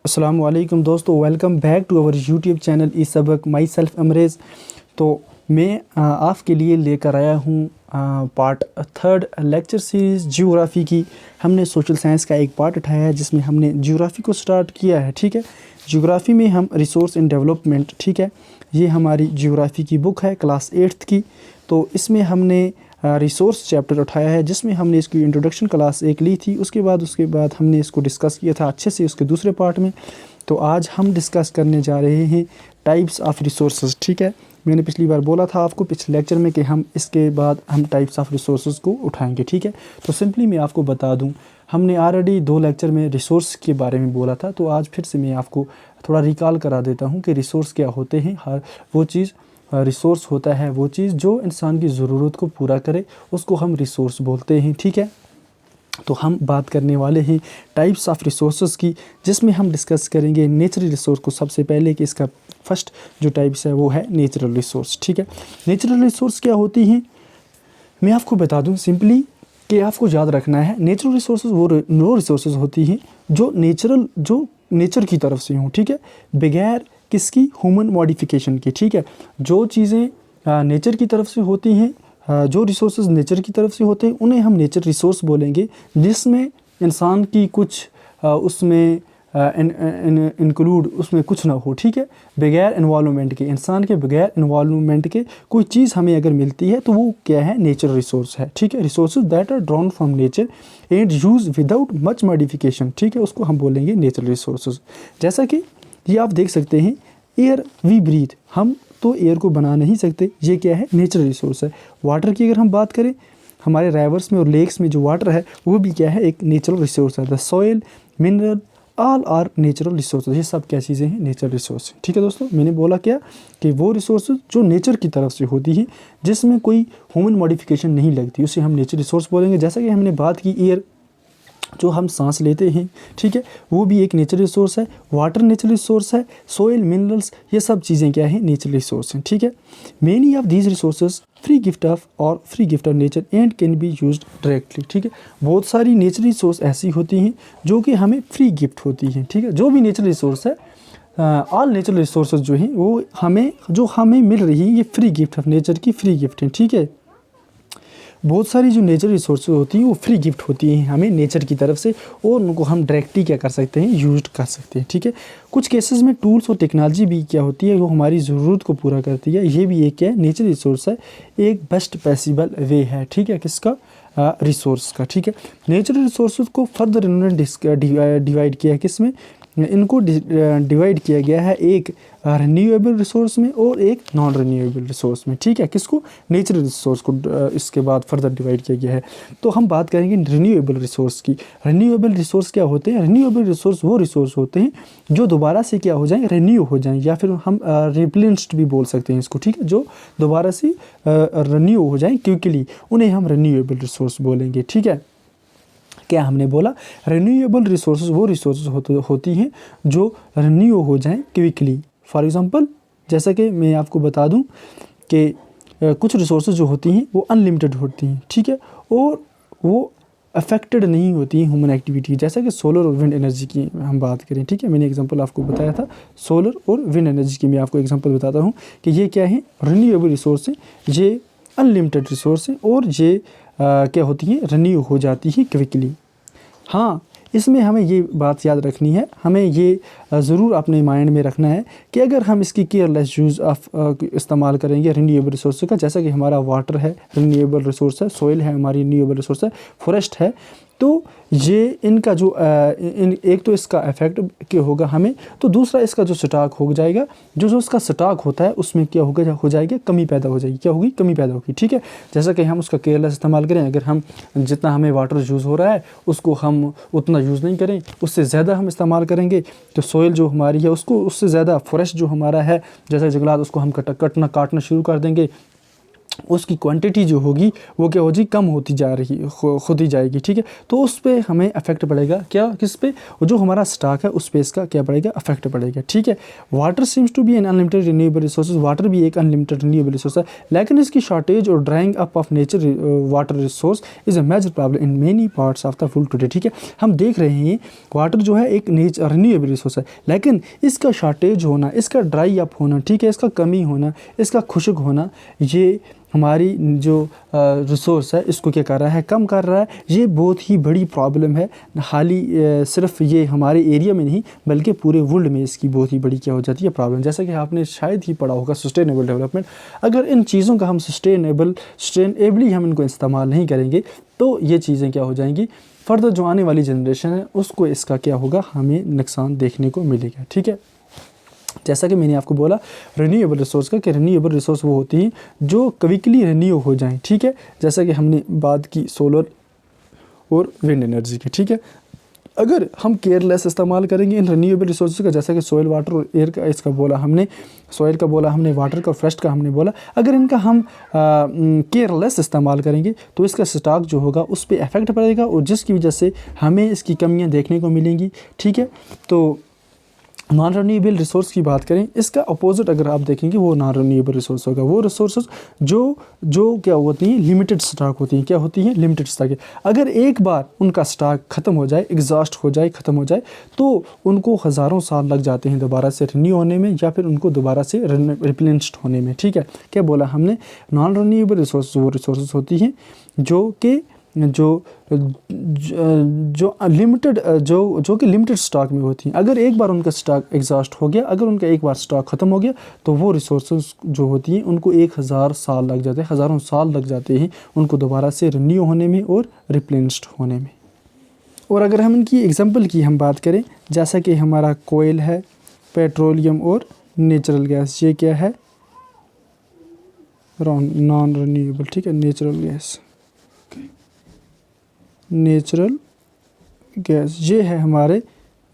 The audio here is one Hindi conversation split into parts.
अस्सलाम वालेकुम दोस्तों, welcome back to our YouTube channel E Sabak. Myself Amrez. तो मैं आपके लिए लेकर आया हूँ part third lecture series geography की। हमने सोशल साइंस का एक पार्ट उठाया है जिसमें हमने ज्योग्राफ़ी को स्टार्ट किया है। ठीक है, ज्योग्राफ़ी में हम रिसोर्स इन डेवलपमेंट, ठीक है, ये हमारी ज्योग्राफ़ी की बुक है क्लास 8th की। तो इसमें हमने रिसोर्स चैप्टर उठाया है जिसमें हमने इसकी इंट्रोडक्शन क्लास 1 ली थी। उसके बाद हमने इसको डिस्कस किया था अच्छे से उसके दूसरे पार्ट में। तो आज हम डिस्कस करने जा रहे हैं टाइप्स ऑफ रिसोर्सेज। ठीक है, मैंने पिछली बार बोला था आपको पिछले लेक्चर में कि हम इसके बाद हम टाइप्स ऑफ रिसोर्सेज को उठाएंगे। ठीक है, तो सिंपली मैं आपको बता दूं, हमने ऑलरेडी 2 लेक्चर में रिसोर्स के बारे में बोला था। तो आज फिर से मैं आपको थोड़ा रिकॉल करा देता हूं कि रिसोर्स क्या होते हैं। हर वो चीज़ रिसोर्स होता है वो चीज़ जो इंसान की ज़रूरत को पूरा करे, उसको हम रिसोर्स बोलते हैं। ठीक है, तो हम बात करने वाले हैं टाइप्स ऑफ रिसोर्सेज की, जिसमें हम डिस्कस करेंगे नेचुरल रिसोर्स को सबसे पहले कि इसका फर्स्ट जो टाइप्स है वो है नेचुरल रिसोर्स। ठीक है, नेचुरल रिसोर्स क्या होती हैं मैं आपको बता दूं सिंपली कि आपको याद रखना है। नेचुरल रिसोर्सेज वो रिसोर्सेज होती हैं जो नेचर की तरफ से हों। ठीक है, बगैर किसकी, ह्यूमन मॉडिफिकेशन की। ठीक है, जो चीज़ें नेचर की तरफ से होती हैं, जो रिसोर्सेज नेचर की तरफ से होते हैं उन्हें हम नेचर रिसोर्स बोलेंगे, जिसमें इंसान की कुछ उसमें इंक्लूड उसमें कुछ ना हो। ठीक है, बगैर इन्वॉल्वमेंट के, इंसान के बगैर इन्वॉल्वमेंट के कोई चीज़ हमें अगर मिलती है तो वो क्या है, नेचर रिसोर्स है। ठीक है, resources that are drawn from nature and use without much modification. ठीक है, उसको हम बोलेंगे नेचुरल रिसोर्सेज। जैसा कि ये आप देख सकते हैं, एयर वी ब्रीथ, हम तो एयर को बना नहीं सकते, ये क्या है, नेचुरल रिसोर्स है। वाटर की अगर हम बात करें, हमारे राइवर्स में और लेक्स में जो वाटर है वो भी क्या है, एक नेचुरल रिसोर्स है। The soil, mineral, all are natural resources. ये सब क्या चीज़ें हैं, नेचुरल रिसोर्स। ठीक है दोस्तों, मैंने बोला क्या कि वो रिसोर्सेज जो नेचर की तरफ से होती है, जिसमें कोई ह्यूमन मॉडिफिकेशन नहीं लगती, उसे हम नेचर रिसोर्स बोलेंगे। जैसा कि हमने बात की, एयर जो हम सांस लेते हैं, ठीक है, वो भी एक नेचुरल रिसोर्स है। वाटर नेचुरल रिसोर्स है। सॉइल, मिनरल्स, ये सब चीज़ें क्या है, नेचुरल रिसोर्स हैं। ठीक है, many of these resources free gift of nature and can be used directly. ठीक है, बहुत सारी नेचुरल रिसोर्स ऐसी होती हैं जो कि हमें फ्री गिफ्ट होती हैं। ठीक है, जो भी नेचुरल रिसोर्स है, ऑल नेचुरल रिसोर्सेज जो हैं वो हमें मिल रही हैं, ये फ्री गिफ्ट ऑफ नेचर की फ्री गिफ्ट हैं। ठीक है, बहुत सारी जो नेचुरल रिसोर्सेज होती हैं वो फ्री गिफ्ट होती हैं हमें नेचर की तरफ से, और उनको हम डायरेक्टली क्या कर सकते हैं, यूज कर सकते हैं। ठीक है, कुछ केसेस में टूल्स और टेक्नोलॉजी भी क्या होती है, वो हमारी ज़रूरत को पूरा करती है। ये भी एक क्या है, नेचुरल रिसोर्स है, एक बेस्ट पॉसिबल वे है। ठीक है, किसका, रिसोर्स का। ठीक है, नेचुरल रिसोर्सेज को फर्दर इन्होंने डिवाइड किया है, किस में, इनको डिवाइड किया गया है, एक रिन्यूएबल रिसोर्स में और एक नॉन रिन्यूएबल रिसोर्स में। ठीक है, किसको, नेचुरल रिसोर्स को इसके बाद फर्दर डिवाइड किया गया है। तो हम बात करेंगे रिन्यूएबल रिसोर्स की। रिन्यूएबल रिसोर्स क्या होते हैं, रिन्यूएबल रिसोर्स वो रिसोर्स होते हैं जो दोबारा से क्या हो जाएँ, रिन्यू हो जाएँ, या फिर हम रिप्लेनिश्ड भी बोल सकते हैं इसको। ठीक है, जो दोबारा से रिन्यू हो जाएँ क्विकली, उन्हें हम रिन्यूएबल रिसोर्स बोलेंगे। ठीक है, क्या हमने बोला, रिन्यूएबल रिसोर्सेज वो रिसोर्सेज होती हैं जो रिन्यू हो जाएं क्विकली। फॉर एग्जांपल, जैसा कि मैं आपको बता दूं कि कुछ रिसोर्सेज जो होती हैं वो अनलिमिटेड होती हैं। ठीक है, और वो अफेक्टेड नहीं होती हैं ह्यूमन एक्टिविटी, जैसा कि सोलर और विंड एनर्जी की हम बात करें। ठीक है, मैंने एग्जांपल आपको बताया था सोलर और विंड एनर्जी की। मैं आपको एग्जांपल बताता हूँ कि ये क्या है, रिन्यूएबल रिसोर्स है, ये अनलिमिटेड रिसोर्स है, और ये क्या होती हैं, रिन्यू हो जाती है क्विकली। हाँ, इसमें हमें ये बात याद रखनी है, हमें ये ज़रूर अपने माइंड में रखना है कि अगर हम इसकी केयरलेस यूज़ ऑफ इस्तेमाल करेंगे रिन्यूएबल रिसोर्स का, जैसा कि हमारा वाटर है रिन्यूएबल रिसोर्स है, सॉइल है हमारी रिन्यूएबल रिसोर्स है, फॉरेस्ट है, तो ये इनका जो एक तो इसका इफेक्ट क्या होगा हमें, तो दूसरा इसका जो स्टॉक हो जाएगा, जो इसका स्टॉक होता है उसमें क्या होगा, हो जाएगा कमी पैदा हो जाएगी। क्या होगी, कमी पैदा होगी। ठीक है, जैसा कि हम उसका केयरलेस इस्तेमाल करें, अगर हम जितना हमें वाटर यूज़ हो रहा है उसको हम उतना यूज़ नहीं करें, उससे ज़्यादा हम इस्तेमाल करेंगे, तो सॉइल जो हमारी है उसको उससे ज़्यादा फॉरेस्ट जो हमारा है, जैसे जंगलात, उसको हम काटना शुरू कर देंगे, उसकी क्वांटिटी जो होगी वो क्या होगी, कम होती जा रही होती जाएगी, ठीक है। तो उस पे हमें अफेक्ट पड़ेगा, क्या, किस पे, जो हमारा स्टॉक है उस पे इसका क्या पड़ेगा, अफेक्ट पड़ेगा, ठीक है। Water seems to be an unlimited renewable resource, water भी एक अनलिमिटेड रिन्यूएबल रिसोर्स है, लेकिन इसकी शॉर्टेज और drying up of nature water resource is a major problem in many parts of the world today, ठीक है। हम देख रहे हैं वाटर जो है एक रिन्यूएबल रिसोर्स है, लेकिन इसका शॉर्टेज होना, इसका ड्राई अप होना, ठीक है, इसका कमी होना, इसका खुश्क होना, ये हमारी जो रिसोर्स है इसको क्या कर रहा है, कम कर रहा है। ये बहुत ही बड़ी प्रॉब्लम है, हाली सिर्फ ये हमारे एरिया में नहीं बल्कि पूरे वर्ल्ड में इसकी बहुत ही बड़ी क्या हो जाती है, प्रॉब्लम। जैसा कि आपने शायद ही पढ़ा होगा सस्टेनेबल डेवलपमेंट, अगर इन चीज़ों का हम सस्टेनेबली हम इनको इस्तेमाल नहीं करेंगे तो ये चीज़ें क्या हो जाएंगी, फर्दर जो आने वाली जनरेशन है उसको इसका क्या होगा, हमें नुकसान देखने को मिलेगा, ठीक है। जैसा कि मैंने आपको बोला रिन्यूएबल रिसोर्स का, कि रिन्यूएबल रिसोर्स वो होती हैं जो क्विकली रिन्यू हो जाएं, ठीक है। जैसा कि हमने बात की सोलर और विंड एनर्जी की, ठीक है। अगर हम केयरलेस इस्तेमाल करेंगे इन रिन्यूएबल रिसोर्स का, जैसा कि सॉइल, वाटर और एयर का इसका बोला हमने, सॉइल का बोला हमने, वाटर का, फ्रेश का हमने बोला, अगर इनका हम केयरलेस इस्तेमाल करेंगे तो इसका स्टॉक जो होगा उस पर इफेक्ट पड़ेगा और जिसकी वजह से हमें इसकी कमियां देखने को मिलेंगी, ठीक है। तो नॉन रिन्यूएबल रिसोर्स की बात करें, इसका अपोजिट अगर आप देखेंगे वो नॉन रिन्यूएबल रिसोर्स होगा, वो रिसोर्सेज जो क्या होती हैं, लिमिटेड स्टॉक होती हैं, क्या होती हैं, लिमिटेड स्टॉक। अगर एक बार उनका स्टॉक ख़त्म हो जाए, एग्जॉस्ट हो जाए, ख़त्म हो जाए, तो उनको हज़ारों साल लग जाते हैं दोबारा से रिन्यू होने में या फिर उनको दोबारा से रिप्लेनिश्ड होने में, ठीक है। क्या बोला हमने, नॉन रिन्यूएबल रिसोर्स वो रिसोर्स होती हैं जो कि लिमिटेड जो कि लिमिटेड स्टॉक में होती हैं। अगर एक बार उनका स्टॉक एग्जॉस्ट हो गया, अगर उनका एक बार स्टॉक ख़त्म हो गया तो वो रिसोर्सेज जो होती हैं उनको 1000 साल लग जाते हैं, हज़ारों साल लग जाते हैं उनको दोबारा से रिन्यू होने में और रिप्लेनिश्ड होने में। और अगर हम इनकी एग्जांपल की हम बात करें, जैसा कि हमारा कोयल है, पेट्रोलियम और नेचुरल गैस, ये क्या है, नॉन रिन्यूएबल, ठीक है, नेचुरल गैस, नेचुरल गैस ये है हमारे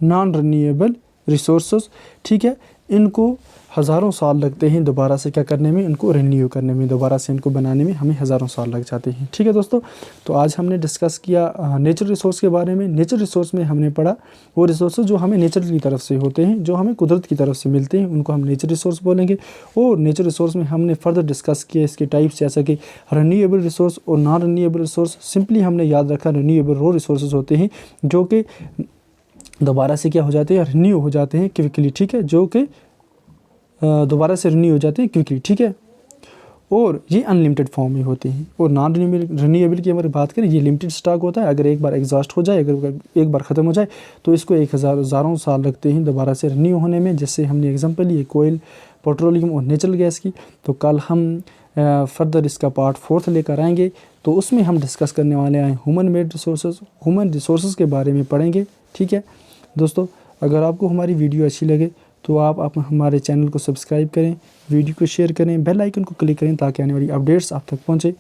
नॉन रिन्यूएबल रिसोर्सेज, ठीक है। इनको हज़ारों साल लगते हैं दोबारा से क्या करने में, इनको रिन्यू करने में, दोबारा से इनको बनाने में हमें हज़ारों साल लग जाते हैं, ठीक है दोस्तों। तो आज हमने डिस्कस किया नेचुरल रिसोर्स के बारे में। नेचुरल रिसोर्स में हमने पढ़ा वो रिसोर्सेज जो हमें नेचर की तरफ से होते हैं, जो हमें कुदरत की तरफ से मिलते हैं, उनको हम नेचुरल रिसोर्स बोलेंगे। और नेचुरल रिसोर्स में हमने फर्दर डिस्कस किया इसके टाइप्स, जैसा कि रिन्यूएबल रिसोर्स और नॉन रिन्यूएबल रिसोर्स। सिंपली हमने याद रखा रिन्यूएबल वो रिसोर्सेज होते हैं जो कि दोबारा से क्या हो जाते हैं, रिन्यू हो जाते हैं क्विकली, ठीक है, जो कि दोबारा से रिन्यू हो जाते हैं क्विकली, ठीक है। और ये अनलिमिटेड फॉर्म में होते हैं। और नॉन रिन्यूएबल की अगर बात करें, ये लिमिटेड स्टॉक होता है, अगर एक बार एग्जॉस्ट हो जाए, अगर एक बार ख़त्म हो जाए तो इसको हज़ारों साल लगते हैं दोबारा से रिन्यू होने में। जैसे हमने एग्जांपल लिए कोयल, पेट्रोलियम और नेचुरल गैस की। तो कल हम फर्दर इसका पार्ट 4 लेकर आएंगे, तो उसमें हम डिस्कस करने वाले हैं human made resources, human resources के बारे में पढ़ेंगे, ठीक है दोस्तों। अगर आपको हमारी वीडियो अच्छी लगे तो आप हमारे चैनल को सब्सक्राइब करें, वीडियो को शेयर करें, बेल आइकन को क्लिक करें ताकि आने वाली अपडेट्स आप तक पहुंचे।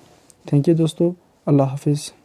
थैंक यू दोस्तों, अल्लाह हाफिज़।